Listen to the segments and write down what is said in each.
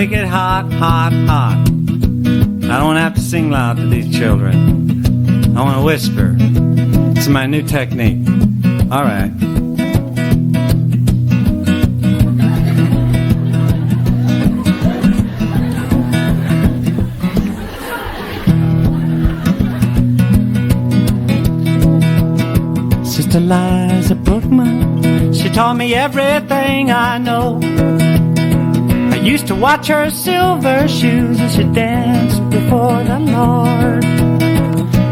make it hot, hot, hot. I don't have to sing loud to these children. I want to whisper. It's my new technique. All right. Sister Liza Bookman, she taught me everything I know. I used to watch her silver shoes as she danced before the Lord.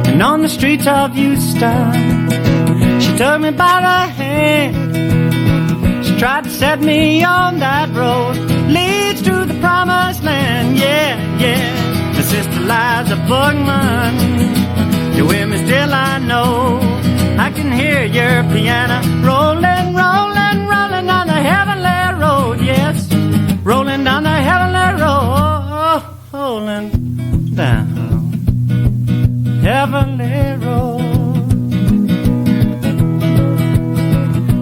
And on the streets of Evanston, she took me by the hand. She tried to set me on that road, leads to the promised land, yeah, yeah. And Sister Liza Bookman, you're with me still, I know. I can hear your piano rolling, rolling, rolling down the heavenly road, yes. Rolling down the heavenly road, rolling down heavenly road.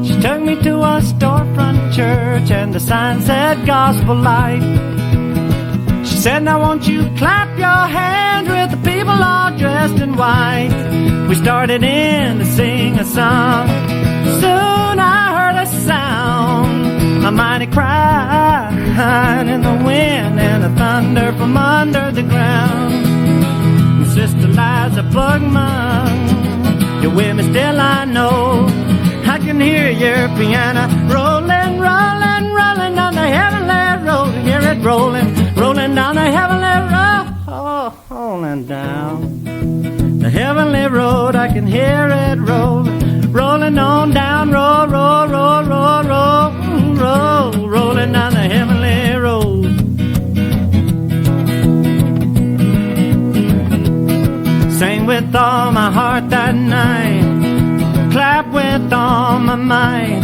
She took me to a storefront church and the sign said gospel light. She said, now won't you clap your hands with the people all dressed in white. We started in to sing a song. Soon I heard a sound, a mighty cry in the wind and a thunder from under the ground. And Sister Liza Bookman, you're with me still, I know. I can hear your piano rolling, rolling, rolling down the heavenly road. Hear it rolling, rolling down the heavenly road, oh, rolling down the heavenly road. I can hear it rolling, rolling on down, roll, roll, roll, roll, roll, roll, rolling down the heavenly road. Sang with all my heart that night, clap with all my might.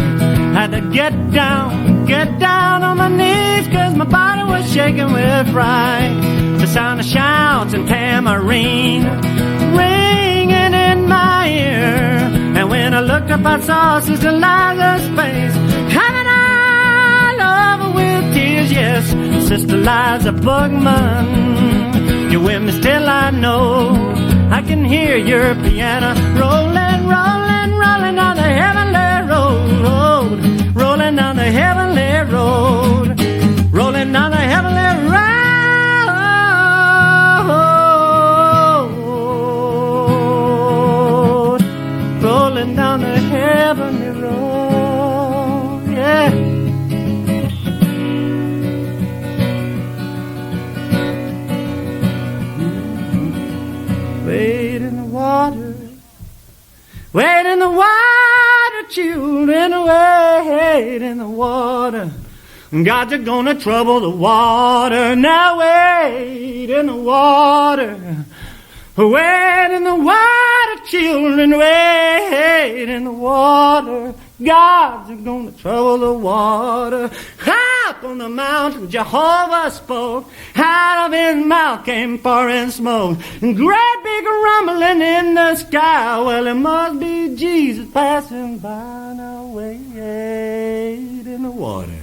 Had to get down on my knees, cause my body was shaking with fright. The sound of shouts and tambourine ringing in my ear. And when I looked up, I saw Sister Liza's face, coming all over with tears, yes. Sister Liza Bookman, you're with me still, I know. I can hear your piano rolling, rolling, rolling down the heavenly road, rolling down the heavenly road, rolling down the heavenly road, rolling down the heavenly road, yeah. Wade in the water, wade in the water, children, wade in the water. Gods are gonna trouble the water, now wade in the water. Wade in the water, children, wade in the water. Gods are gonna trouble the water. Up on the mountain Jehovah spoke, out of his mouth came foreign smoke, and great big rumbling in the sky. Well, it must be Jesus passing by. Now wade in the water,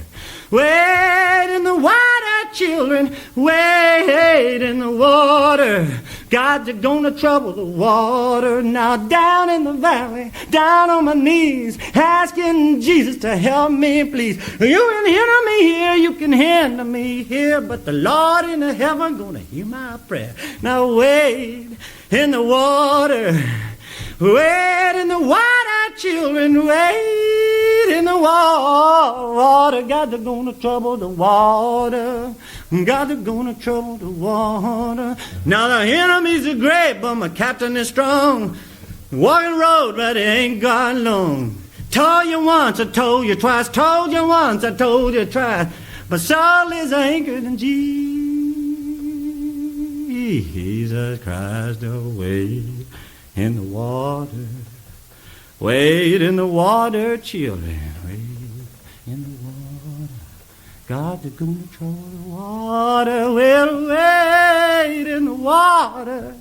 wade in the water, children, wade in the water. Gods are gonna trouble the water. Now down in the valley, down on my knees, asking Jesus to help me, please. You can hinder me here, you can hinder me here, but the Lord in the heaven gonna hear my prayer. Now wade in the water, wade in the water, children, wade in the water. Gods are gonna trouble the water. God is gonna trouble the water. Now the enemies are great, but my captain is strong. Walking road, but it ain't gone long. Told you once, I told you twice. Told you once, I told you twice. My soul is anchored in Jesus Christ. Wade in the water, wade in the water, children, wade in the water. God is gonna trouble the water, well, wade in the water.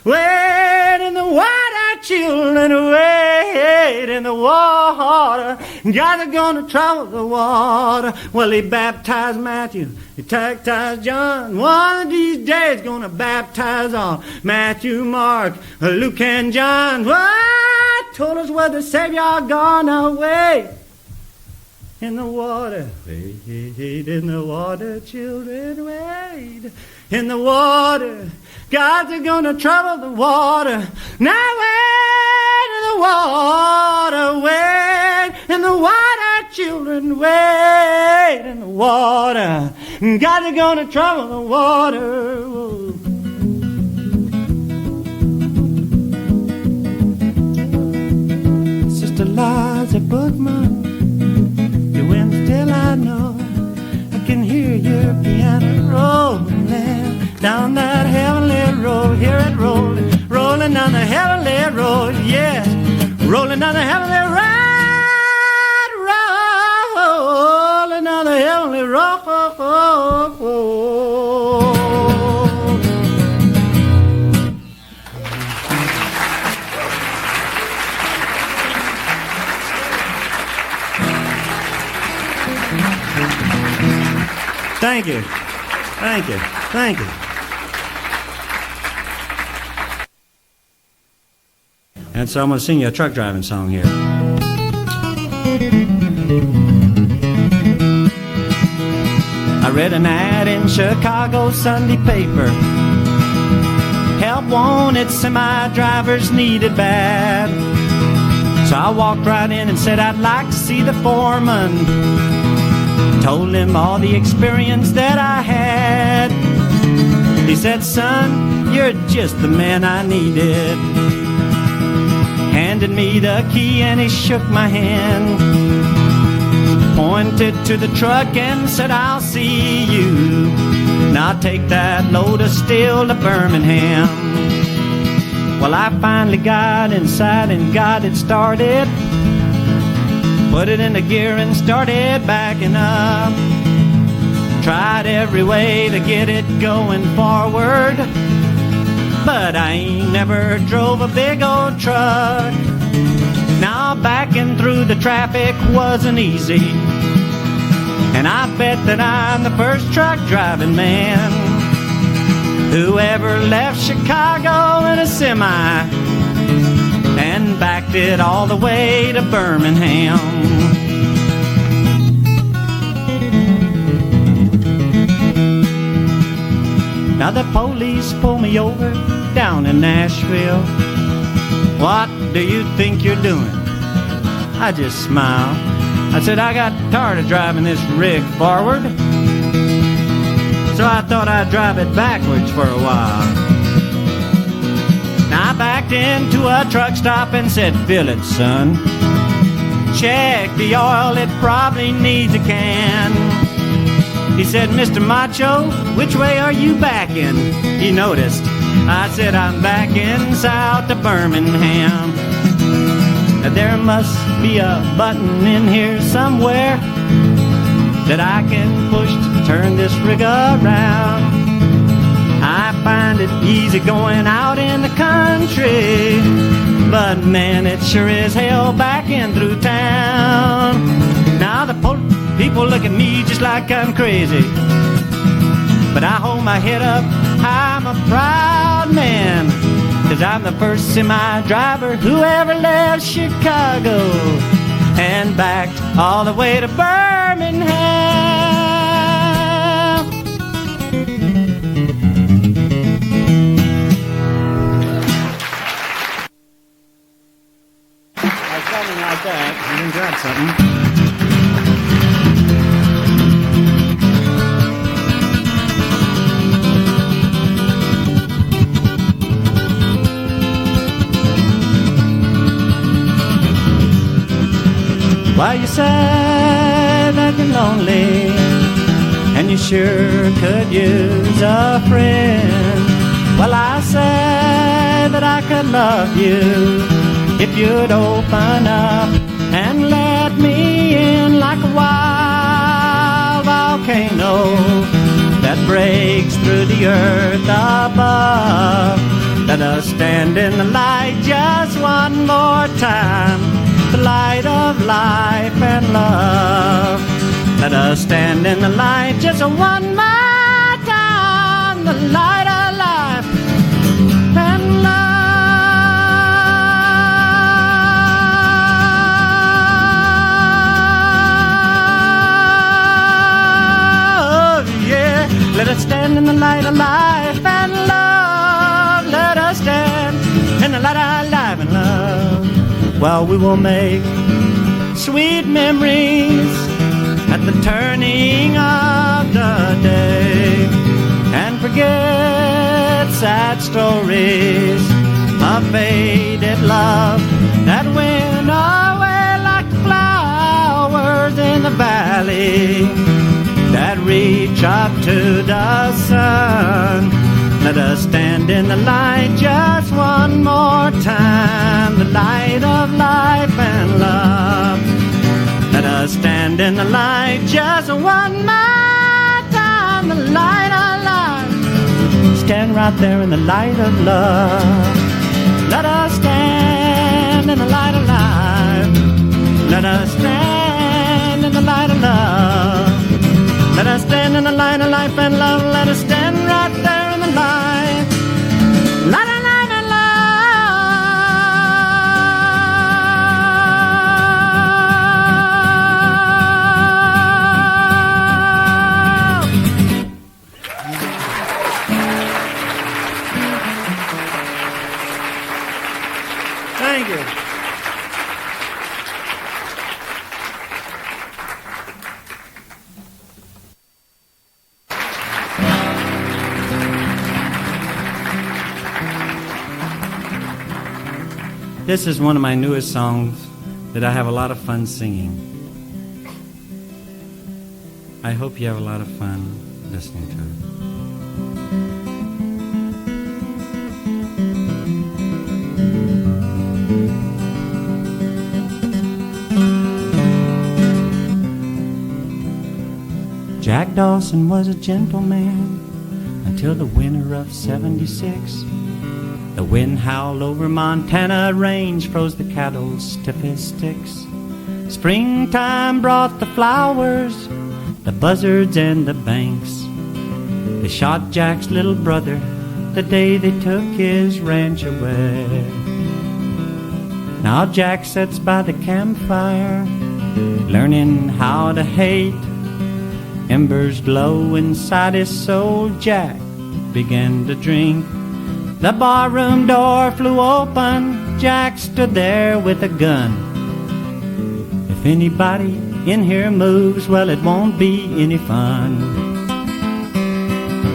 Wade in the water, children, wade in the water. God's gonna trouble the water. Well, he baptized Matthew, he baptized John. One of these days gonna baptize all Matthew, Mark, Luke, and John. What? Told us where the Savior gone away. In the water, wade in the water, children, wade in the water. God's gonna trouble the water. Now wade in the water, wade in the water, children, wade in the water. God's gonna trouble the water. Sister Liza Bookman, you win still I know. I can hear your piano rolling down that heavenly road. Hear it rolling, rolling down the heavenly road. Yes, rolling down the heavenly road, rolling down the heavenly road. Thank you. Thank you. Thank you. And so I'm going to sing you a truck driving song here. I read an ad in Chicago Sunday paper. Help wanted, semi-drivers needed bad. So I walked right in and said I'd like to see the foreman. Told him all the experience that I had. He said, son, you're just the man I needed. Handed me the key and he shook my hand. Pointed to the truck and said, I'll see you. Now take that load of steel to Birmingham. Well, I finally got inside and got it started. Put it in the gear and started backing up. Tried every way to get it going forward, but I ain't never drove a big old truck. Now backing through the traffic wasn't easy, and I bet that I'm the first truck driving man who ever left Chicago in a semi and backed it all the way to Birmingham. Now the police pulled me over down in Nashville. What do you think you're doing? I just smiled. I said I got tired of driving this rig forward, so I thought I'd drive it backwards for a while. Now I backed into a truck stop and said, fill it, son. Check the oil, it probably needs a can. He said, Mr. Macho, which way are you backing? He noticed. I said, I'm backing south to Birmingham. Now there must be a button in here somewhere that I can push to turn this rig around. I find it easy going out in the country, but man, it sure is hell backing through town. Now the people look at me just like I'm crazy, but I hold my head up, I'm a proud man, 'cause I'm the first semi-driver who ever left Chicago and backed all the way to Birmingham. Something like that. You can grab something. While you sad that you're lonely and you sure could use a friend, well, I said that I could love you if you'd open up and let me in like a wild volcano that breaks through the earth above. Let us stand in the light just one more time, the light of life and love. Let us stand in the light just one more time, the light of life and love. Yeah, let us stand in the light of life and love. Let us stand in the light of life and love. While we will make sweet memories at the turning of the day, and forget sad stories of faded love that went away like flowers in the valley that reach up to the sun. Let us stand in the light just one more time, the light of life and love. Let us stand in the light just one more time, the light of life. Stand right there in the light of love. Let us stand in the light of life. Let us stand in the light of love. Let us stand in the light of life and love. Let us stand right there in the light. Light of life and love. Thank you. This is one of my newest songs that I have a lot of fun singing. I hope you have a lot of fun listening to it. Jack Dawson was a gentleman until the winter of '76. The wind howled over Montana range, froze the cattle stiff as sticks. Springtime brought the flowers, the buzzards and the banks. They shot Jack's little brother the day they took his ranch away. Now Jack sits by the campfire, learning how to hate. Embers glow inside his soul. Jack began to drink. The barroom door flew open. Jack stood there with a gun. If anybody in here moves, well, it won't be any fun.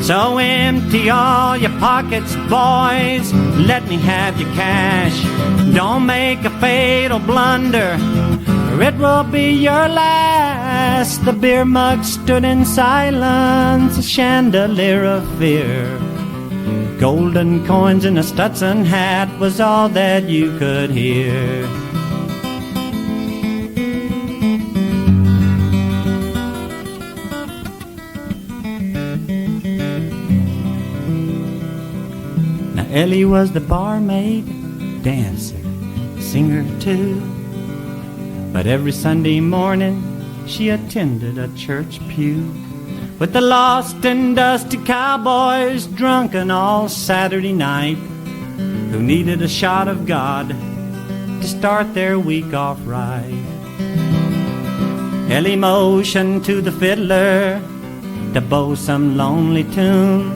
So empty all your pockets, boys. Let me have your cash. Don't make a fatal blunder, or it will be your last. The beer mug stood in silence, a chandelier of fear. Golden coins in a Stetson hat was all that you could hear. Now Ellie was the barmaid, dancer, singer too. But every Sunday morning she attended a church pew with the lost and dusty cowboys, drunken all Saturday night, who needed a shot of God to start their week off right. Ellie motioned to the fiddler to bow some lonely tune.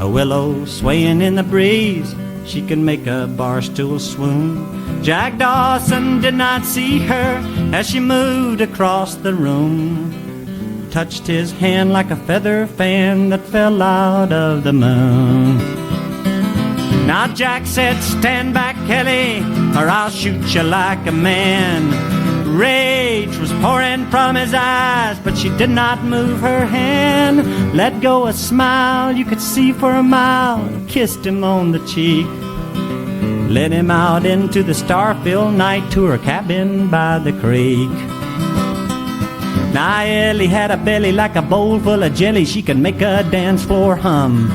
A willow swaying in the breeze, she could make a bar stool swoon. Jack Dawson did not see her as she moved across the room, touched his hand like a feather fan that fell out of the moon. Now Jack said, "Stand back, Ellie, or I'll shoot you like a man." Rage was pouring from his eyes, but she did not move her hand. Let go a smile you could see for a mile, kissed him on the cheek, led him out into the star-filled night to her cabin by the creek. Now Ellie had a belly like a bowl full of jelly, she could make a dance floor hum.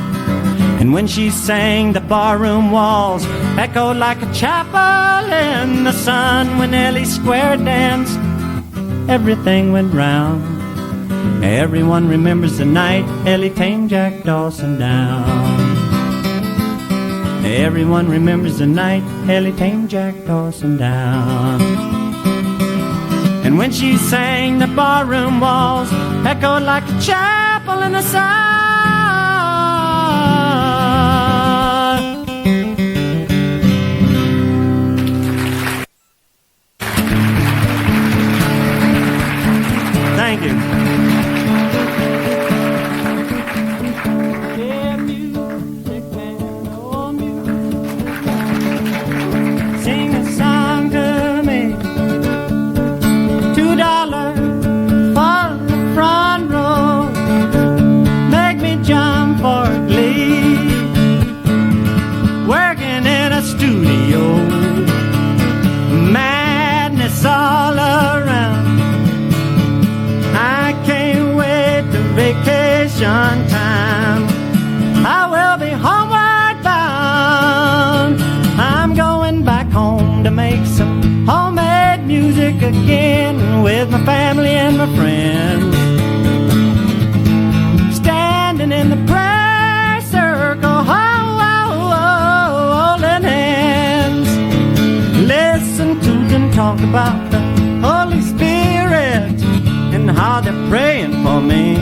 And when she sang, the barroom walls echoed like a chapel in the sun. When Ellie Square danced, everything went round. Everyone remembers the night Ellie tamed Jack Dawson down. Everyone remembers the night Ellie tamed Jack Dawson down. And when she sang, the barroom walls echoed like a chapel in the sun. Thank you. Yeah, music man, oh music. Sing a song to me. $2 for the front row. Make me jump for glee. Working in a studio. Madness all around. I can't wait to vacation time. I will be homeward bound. I'm going back home to make some homemade music again with my family and my friends. Standing in the prayer circle, holding hands. Listen to them talk about the Holy Spirit and how they're praying for me.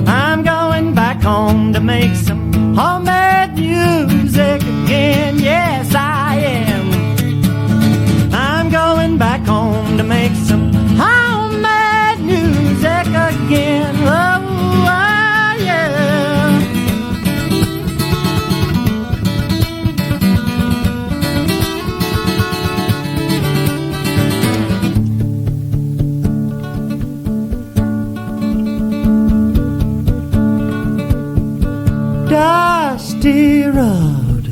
I'm going back home to make some homemade music again. Yes, I am. I'm going back home to make some homemade music again. Oh, yeah. Dusty road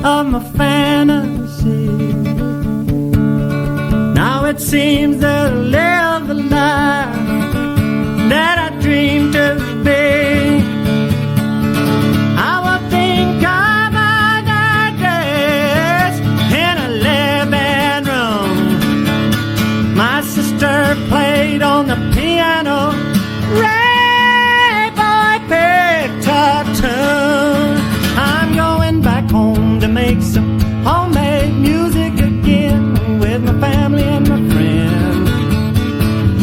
of my fantasy. Now it seems that I live the life that I dreamed to be. I will think of other days in a living room. My sister played on the piano. I'm going back home to make some homemade music again with my family and my friends.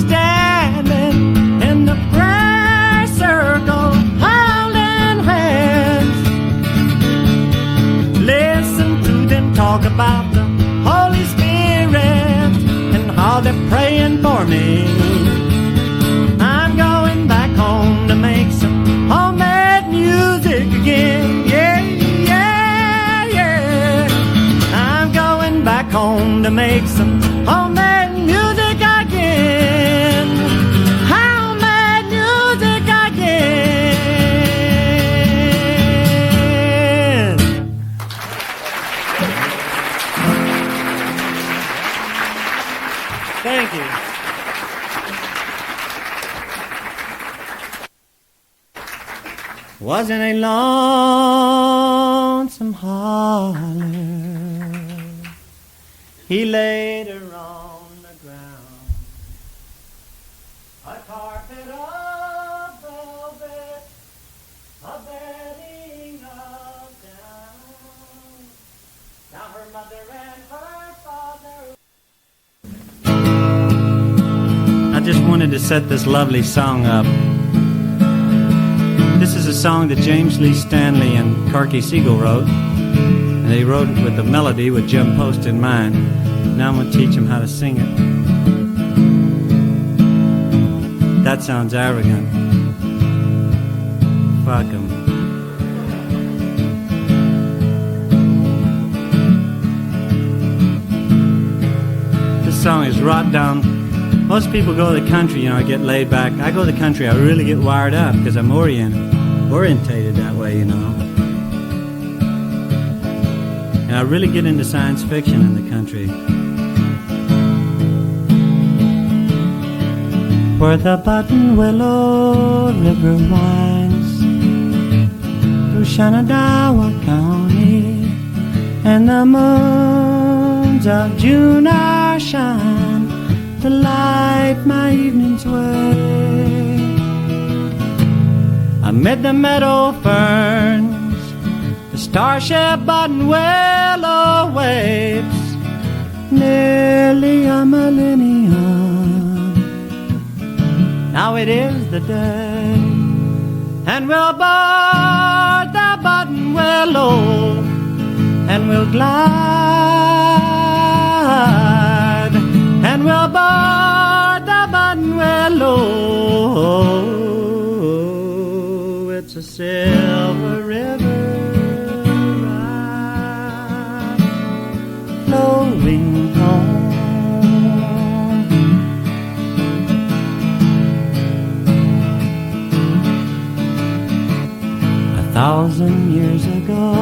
Standing in the prayer circle, holding hands. Listen to them talk about the Holy Spirit and how they're praying for me. I'm going back home to make some homemade music again. Yeah, yeah, yeah. I'm going back home to make some homemade music again. Homemade music again. Thank you. Wasn't a lonesome holler. He laid her on the ground. A carpet of velvet, a bedding of down. Now her mother and her father. I just wanted to set this lovely song up. This is a song that James Lee Stanley and Corky Siegel wrote. And they wrote it with the melody with Jim Post in mind. Now I'm going to teach them how to sing it. That sounds arrogant. Fuck 'em. This song is right down. Most people go to the country, I get laid back. I go to the country, I really get wired up because I'm orientated that way, And I really get into science fiction in the country. where the button willow river winds through Shenandoah County, and the moons of June are shine to light my evening's way. Amid the meadow ferns, the star-shaped button willow waves nearly a millennium. Now it is the day, and we'll board the button willow, and we'll glide, and we'll board the button willow. It's a silver river ride, flowing home. 1,000 years ago,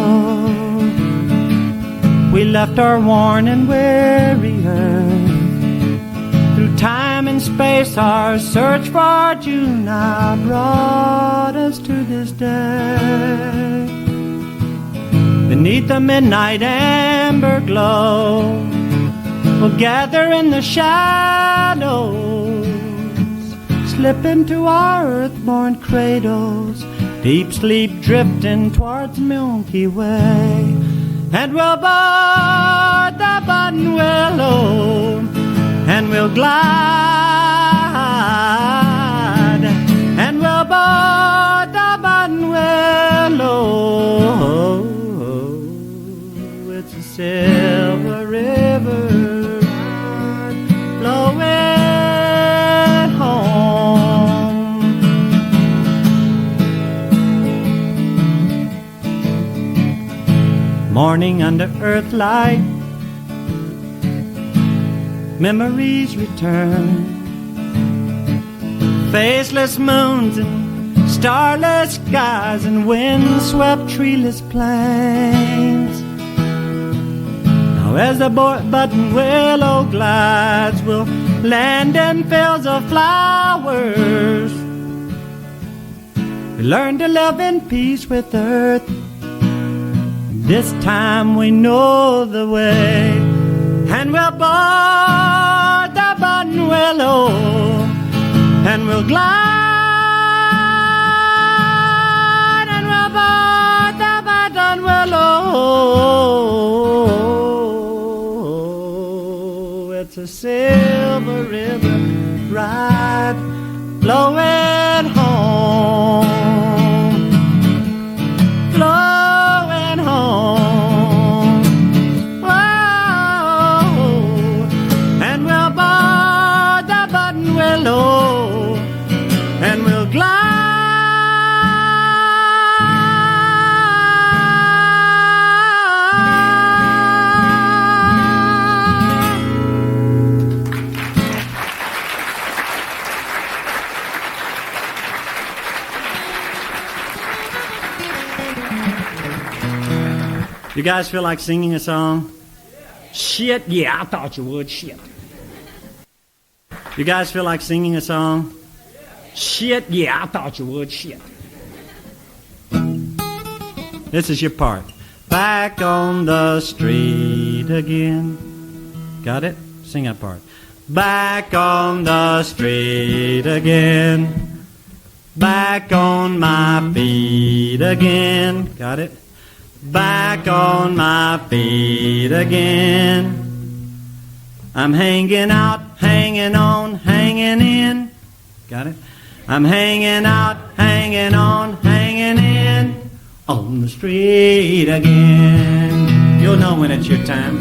we left our worn and weary earth. Through time and space, our search for June now brought us to this day. Beneath the midnight amber glow, we'll gather in the shadows, slip into our earth-born cradles, deep sleep drifting towards Milky Way. And we'll board the button willow, and we'll glide, and we'll board the button willow. It's a silver river flowing home. Morning under earthlight, memories return. Faceless moons and starless skies and wind-swept treeless plains. Now as the button willow glides, we'll land in fields of flowers. We learn to live in peace with earth. This time we know the way. And we'll board the button willow, and we'll glide, and we'll board the button willow. It's a silver river ride flowing home, flowing home. And we'll glide. You guys feel like singing a song? Shit, yeah, I thought you would. Shit. You guys feel like singing a song? Shit, yeah, I thought you would. Shit. This is your part. Back on the street again. Got it? Sing that part. Back on the street again. Back on my feet again. Got it? Back on my feet again. I'm hanging out, hanging on, hanging in. Got it? I'm hanging out, hanging on, hanging in on the street again. You'll know when it's your time.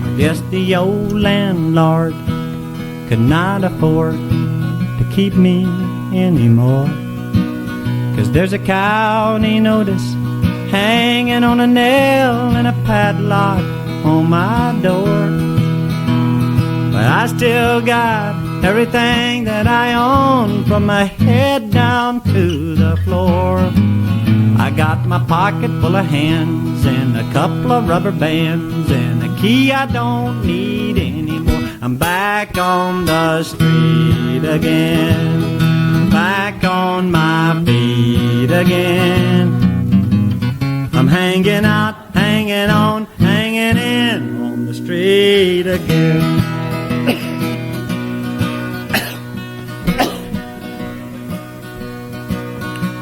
I guess the old landlord could not afford to keep me anymore. 'Cause there's a county notice hanging on a nail and a padlock on my door. But I still got everything that I own, from my head down to the floor. I got my pocket full of hands and a couple of rubber bands and a key I don't need anymore. I'm back on the street street again. Back on my feet again. I'm hanging out, hanging on, hanging in on the street again.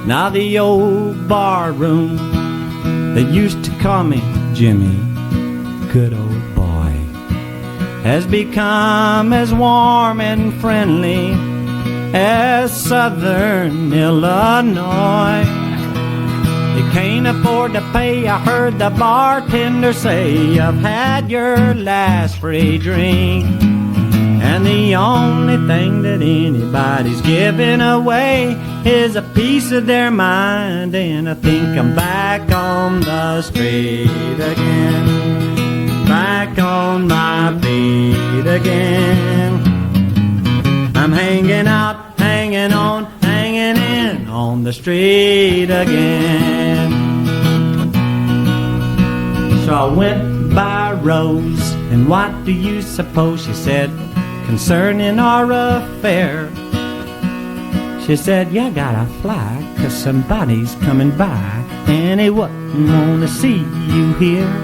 Now the old bar room that used to call me Jimmy, good old boy, has become as warm and friendly as Southern Illinois. You can't afford to pay, I heard the bartender say, I've had your last free drink. And the only thing that anybody's giving away is a piece of their mind. And I think I'm back on the street again, back on my feet again. I'm hanging out, hanging on, hanging in on the street again. So I went by Rose, and what do you suppose she said concerning our affair? She said, you gotta fly, 'cause somebody's coming by, and he wouldn't wanna see you here.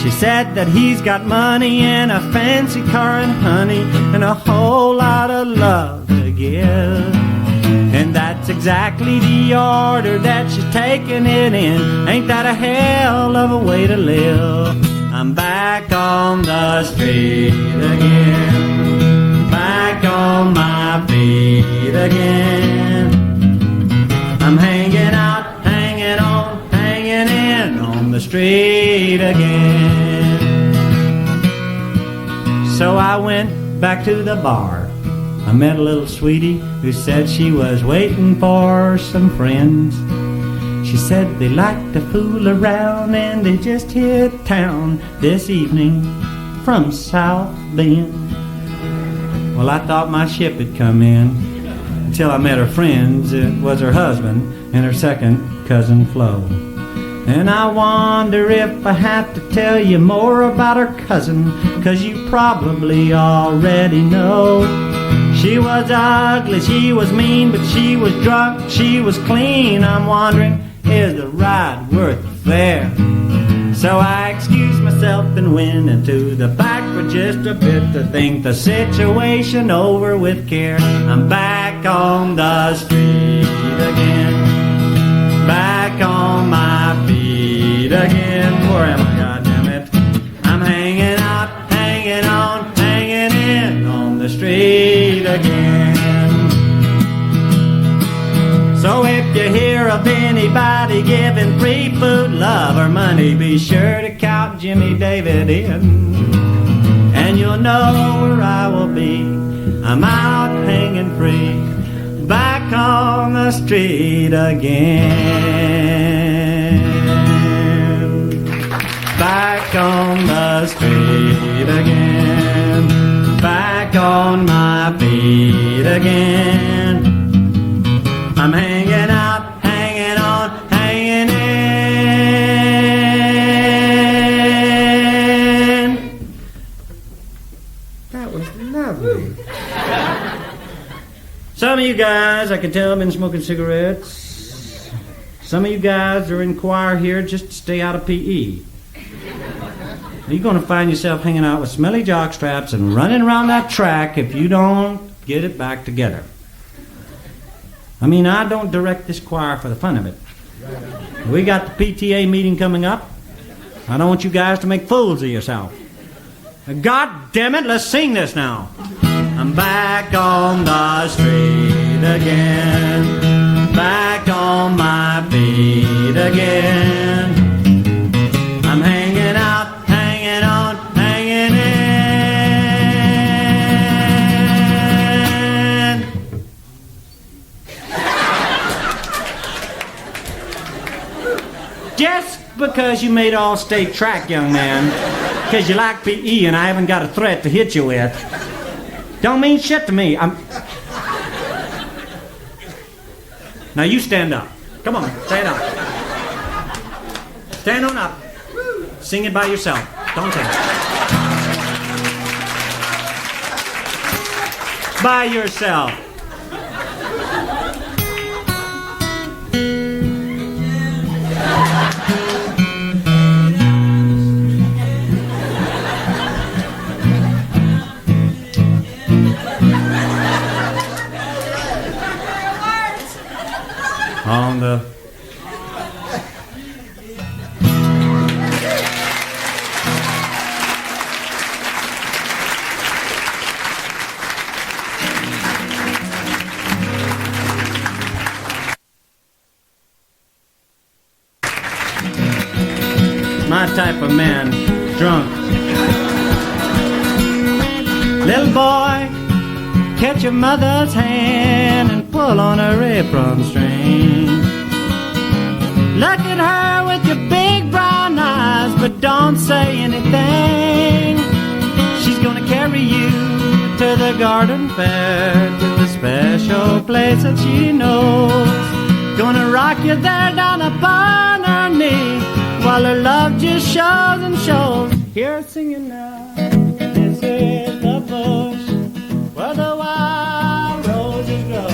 She said that he's got money and a fancy car and honey and a whole lot of love to give. And that's exactly the order that she's taking it in. Ain't that a hell of a way to live? I'm back on the street again, back on my feet again. I'm hanging out, hanging on, hanging in on the street again. So I went back to the bar. I met a little sweetie who said she was waiting for some friends. She said they like to fool around and they just hit town this evening from South Bend. Well, I thought my ship had come in until I met her friends. It was her husband and her second cousin Flo. And I wonder if I have to tell you more about her cousin, 'cause you probably already know. She was ugly, she was mean, but she was drunk, she was clean. I'm wondering, is the ride worth the fare? So I excused myself and went into the back for just a bit to think the situation over with care. I'm back on the street again, back on my feet again. Where am I, goddammit? I'm hanging out, hanging on, hanging in on the street again. So if you hear of anybody giving free food, love, or money, be sure to count Jimmy David in, and you'll know where I will be. I'm out hanging free, back on the street again, back on the street again, back on my feet again. I'm hanging out, hanging on, hanging in. That was lovely. Some of you guys, I can tell, have been smoking cigarettes. Some of you guys are in choir here just to stay out of PE. You're going to find yourself hanging out with smelly jock straps and running around that track if you don't get it back together. I mean, I don't direct this choir for the fun of it. We got the PTA meeting coming up. I don't want you guys to make fools of yourself. God damn it, let's sing this now. I'm back on the street again, back on my feet again. I'm hanging out, hanging on, hanging in. Just because you made all-state track, young man, because you like PE and I haven't got a threat to hit you with, don't mean shit to me. Now you stand up. Come on, stand up. Stand on up. Sing it by yourself. Don't sing. by yourself. On the my type of man, drunk. Little boy, catch your mother's hand and pull on her apron string. Look at her with your big brown eyes, but don't say anything. She's gonna carry you to the garden fair, to a special place that she knows. Gonna rock you there down upon her knee, while her love just shows and shows. Hear her singing now. This is the bush where the wild roses grow.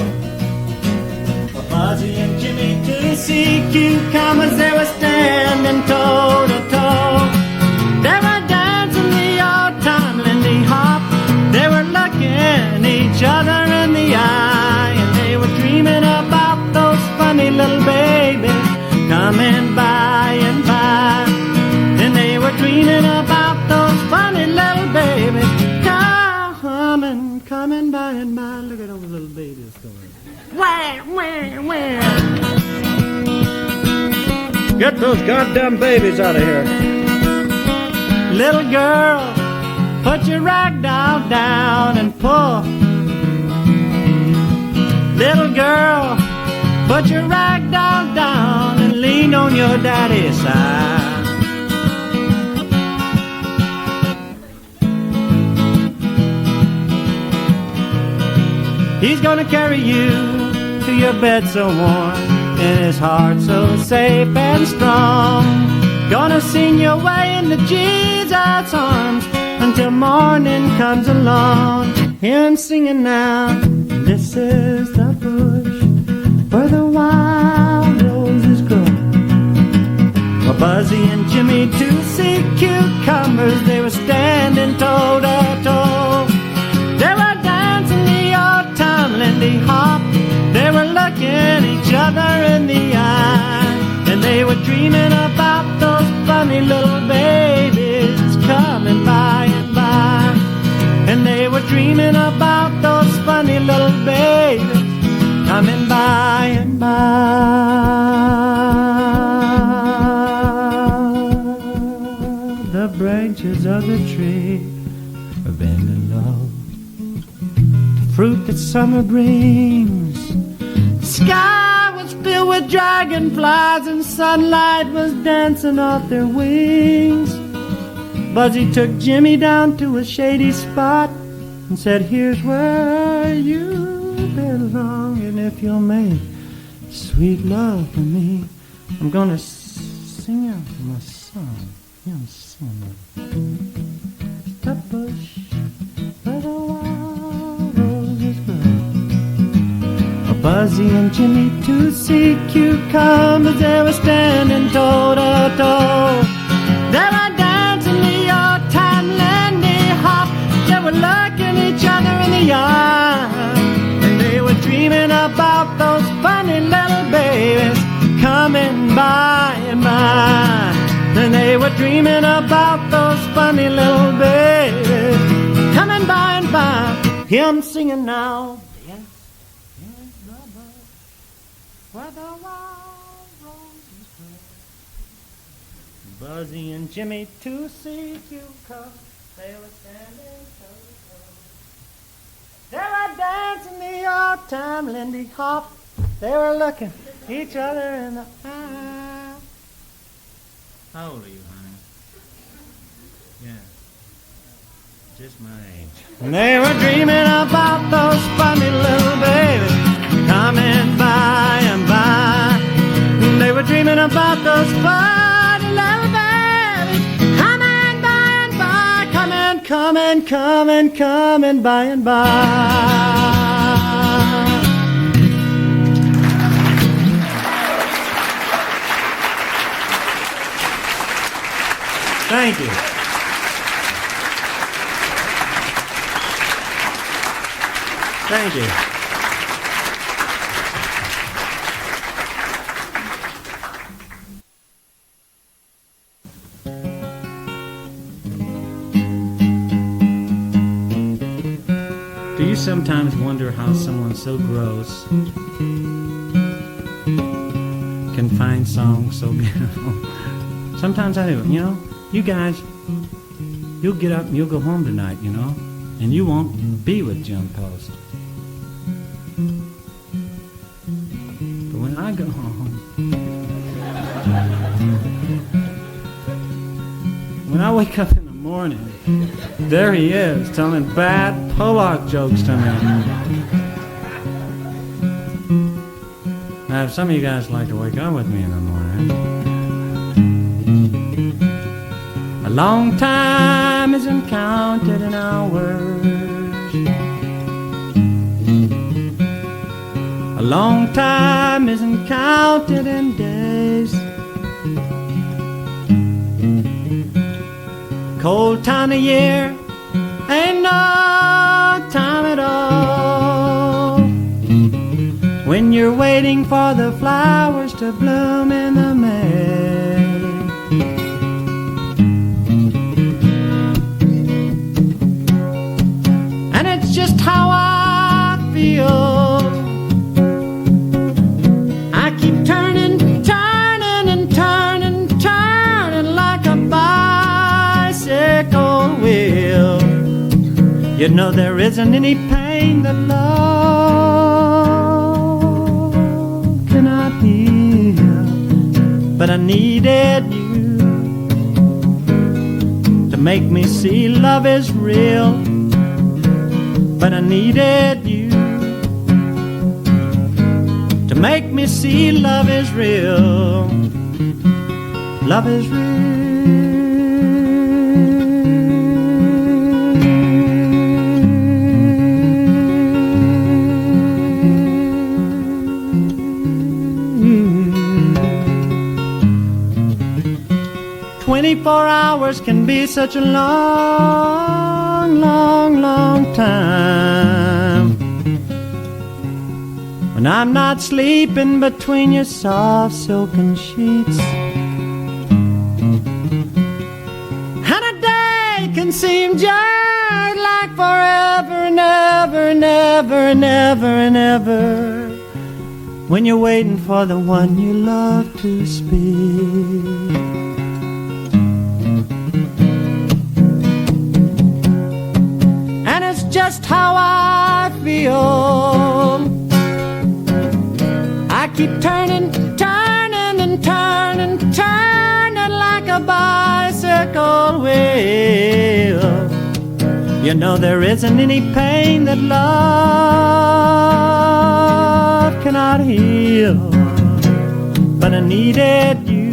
For Fuzzy and Jimmy to see cucumbers, they were standing toe to toe. They were dancing the old time Lindy Hop. They were looking each other in the eye, and they were dreaming about those funny little babies coming by and by. And they were dreaming about those funny little babies coming by and by. Look at those little babies going. Wah, wah, wah. Get those goddamn babies out of here. Little girl, put your rag doll down and pull. Little girl, put your rag doll down and lean on your daddy's side. He's gonna carry you to your bed so warm, and his heart so safe and strong. Gonna sing your way into Jesus' arms until morning comes along. Hear him singing now. This is the bush where the wild roses grow. For Buzzy and Jimmy to see cucumbers, they were standing toe to toe. They were dancing the old time Lindy Hop. They were looking each other in the eye, and they were dreaming about those funny little babies coming by and by. And they were dreaming about those funny little babies coming by and by. The branches of the tree are bending low. The fruit that summer brings. The sky was filled with dragonflies, and sunlight was dancing off their wings. Buzzy took Jimmy down to a shady spot and said, here's where you belong. And if you'll make sweet love for me, I'm gonna sing out my song. Yeah, I'm singing. The bush where the wild roses grow. For Buzzy and Jimmy to see cucumbers, they were standing toe to toe. They were dancing the old time Lindy Hop. They were looking each other in the eye, and they were dreaming about those funny little babies coming by and by. And they were dreaming about those funny little babies coming by and by. Him singing now. Yes, yes, the bush where the wild roses grow. Buzzy and Jimmy to see cucumbers, they were standing toe to toe. They were dancing the old time Lindy Hop. They were looking each other in the eye. How old are you, honey? Yeah, just my age. And they were dreaming about those funny little babies coming by and by. And they were dreaming about those funny little babies coming by and by, coming coming, coming, coming by and by. Thank you. Thank you. Do you sometimes wonder how someone so gross can find songs so beautiful? Sometimes I do. You know, you guys, you'll get up and you'll go home tonight, you know, and you won't be with Jim Post. But when I go home, when I wake up in the morning, there he is telling bad Pollock jokes to me. Now, if some of you guys like to wake up with me in the morning, a long time isn't counted in hours. A long time isn't counted in days. Cold time of year ain't no time at all when you're waiting for the flowers to bloom in the May. And it's just how I feel. I keep turning, turning and turning, turning like a bicycle wheel. You know there isn't any pain that love cannot heal. But I needed you to make me see love is real. But I needed you to make me see love is real. Love is real. "24 hours can be such a long, long, long time when I'm not sleeping between your soft silken sheets. And a day can seem just like forever and ever and ever and ever and ever when you're waiting for the one you love to speak. And it's just how I feel. I keep turning, turning and turning, turning like a bicycle wheel. You know there isn't any pain that love cannot heal. But I needed you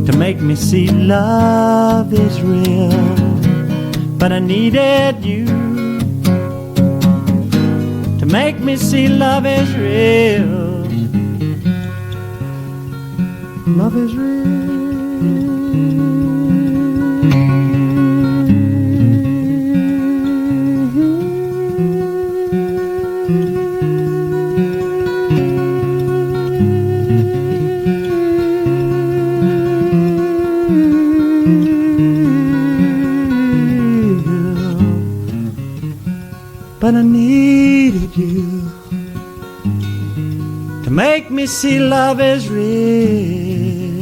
to make me see love is real. But I needed you to make me see love is real. Love is real. But I needed you to make me see love is real.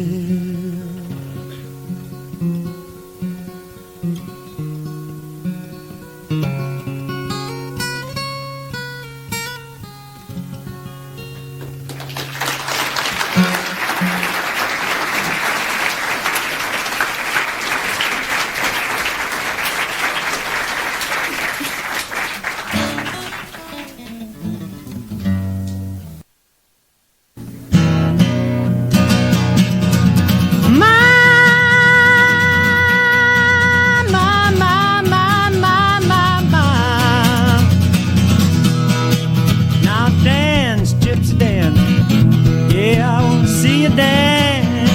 dance.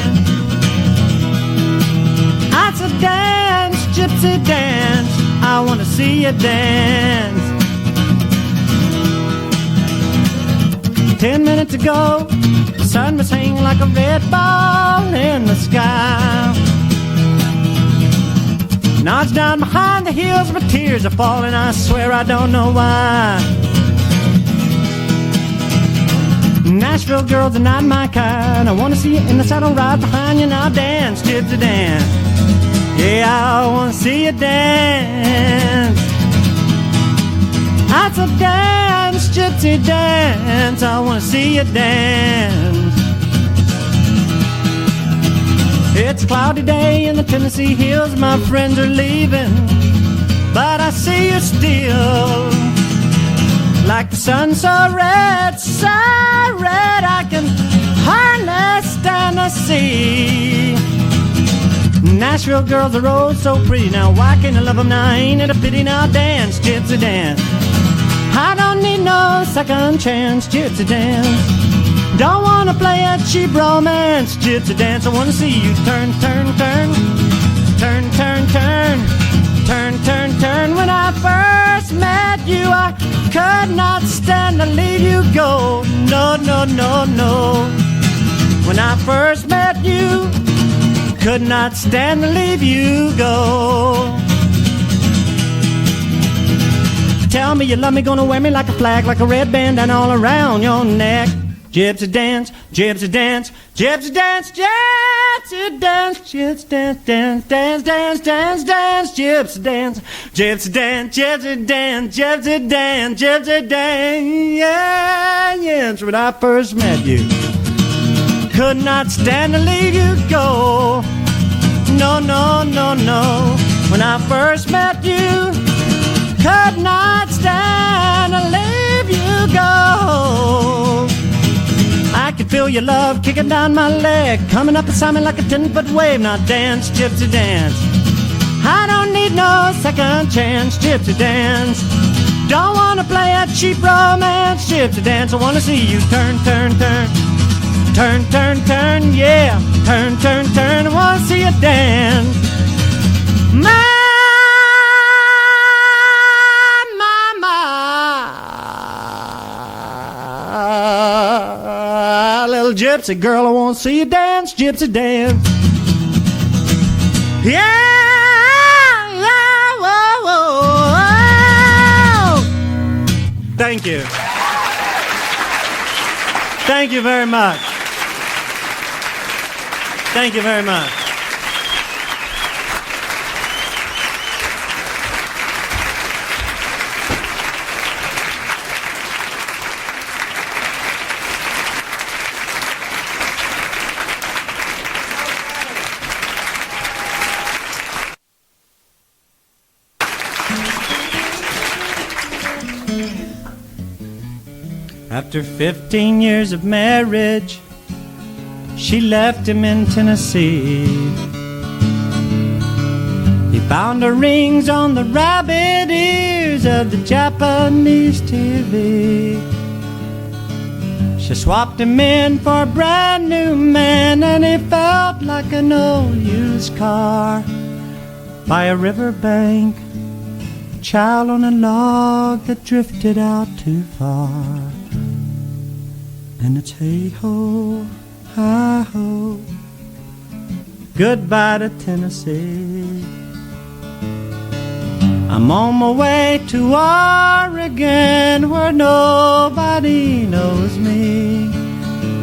I said dance, gypsy dance, I want to see you dance. 10 minutes ago, the sun was hanging like a red ball in the sky. Now it's down behind the hills, but tears are falling, I swear I don't know why. Nashville girls are not my kind. I want to see you in the saddle right behind you. Now dance, gypsy dance. Yeah, I want to see you dance. I said dance, gypsy dance, I want to see you dance. It's a cloudy day in the Tennessee hills, my friends are leaving, but I see you still. Like the sun so red, I can hardly stand to see. Nashville girls are oh so pretty, now why can't I love them now? Ain't it a pity? Now dance, gypsy dance. I don't need no second chance, gypsy dance. Don't wanna play a cheap romance, gypsy dance. I wanna see you turn, turn, turn, turn, turn, turn, turn, turn, turn. When I first met you, I could not stand to leave you go. No, no, no, no. When I first met you, could not stand to leave you go. Tell me you love me, gonna wear me like a flag, like a red bandana all around your neck. Gypsy dance, gypsy dance, gypsy dance, gypsy dance, gypsy dance, dance, dance, dance, dance, dance, gypsy dance, gypsy dance, gypsy dance, gypsy dance, gypsy dance. Yeah, yes, when I first met you, could not stand to leave you go. No, no, no, no. When I first met you, could not stand to leave you go. I could feel your love kicking down my leg, coming up beside me like a 10-foot wave. Now dance, gypsy dance. I don't need no second chance, gypsy dance. Don't wanna play a cheap romance, gypsy dance. I wanna see you turn, turn, turn, turn, turn, turn, yeah, turn, turn, turn. I wanna see you dance. My little gypsy girl, I want to see you dance, gypsy dance. Yeah, whoa, whoa, whoa. Thank you. Thank you very much. Thank you very much. After 15 years of marriage, she left him in Tennessee. He found her rings on the rabbit ears of the Japanese TV. She swapped him in for a brand new man, and he felt like an old used car by a riverbank, a child on a log that drifted out too far. And it's hey-ho, hi-ho, goodbye to Tennessee. I'm on my way to Oregon, where nobody knows me.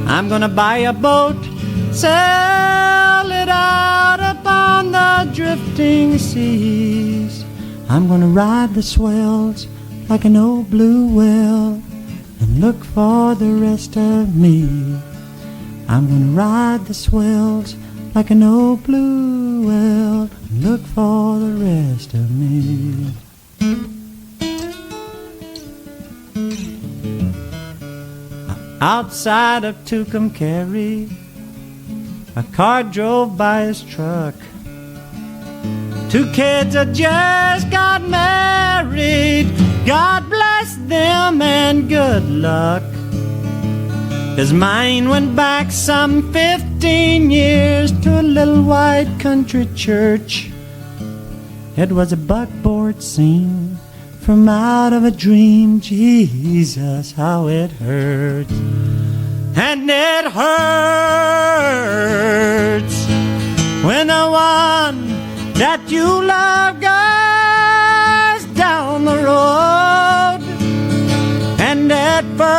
I'm gonna buy a boat, sail it out upon the drifting seas. I'm gonna ride the swells like an old blue whale and look for the rest of me. I'm gonna ride the swells like an old blue whale and look for the rest of me. Outside of Tucumcari, a car drove by his truck. Two kids had just got married. God bless them and good luck. His mind went back some 15 years to a little white country church. It was a buckboard scene from out of a dream. Jesus, how it hurts. And it hurts when the one that you love goes down the road. And at first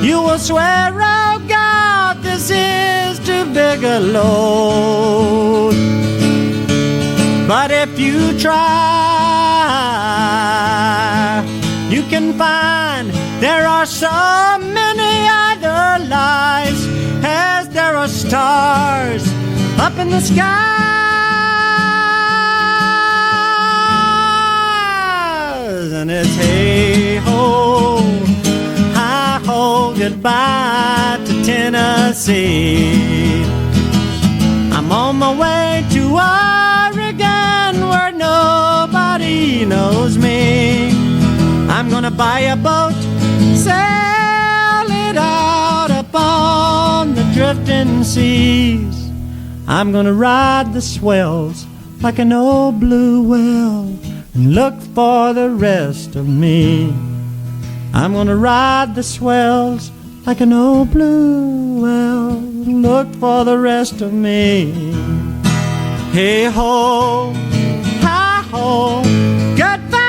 you will swear, oh God, this is too big a load. But if you try, you can find there are so many other lives as there are stars up in the skies. And it's hey-ho, hi-ho, goodbye to Tennessee. I'm on my way to Oregon where nobody knows me. I'm gonna buy a boat, sail it out upon the drifting seas. I'm gonna ride the swells like an old blue whale and look for the rest of me. I'm gonna ride the swells like an old blue whale and look for the rest of me. Hey ho, hi ho, goodbye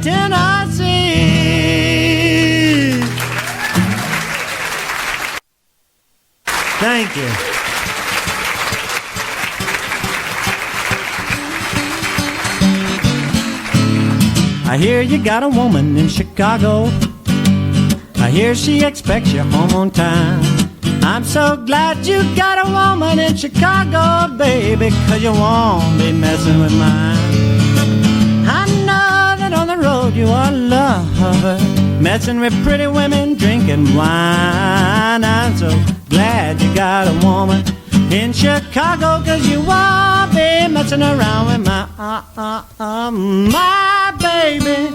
Tennessee. Thank you. I hear you got a woman in Chicago. I hear she expects you home on time. I'm so glad you got a woman in Chicago, baby, 'cause you won't be messing with mine. I know that on the road you are a lover, messing with pretty women, drinking wine. I'm so glad you got a woman in Chicago, 'cause you won't be messing around with my baby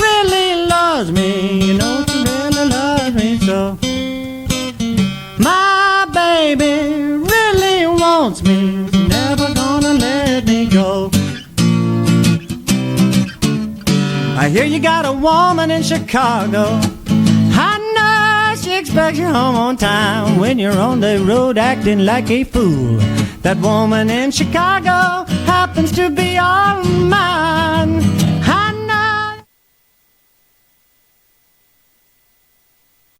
really loves me. You know she really loves me so. My baby really wants me. She's never gonna let me go. I hear you got a woman in Chicago. I know she expects you home on time when you're on the road acting like a fool. That woman in Chicago happens to be all mine.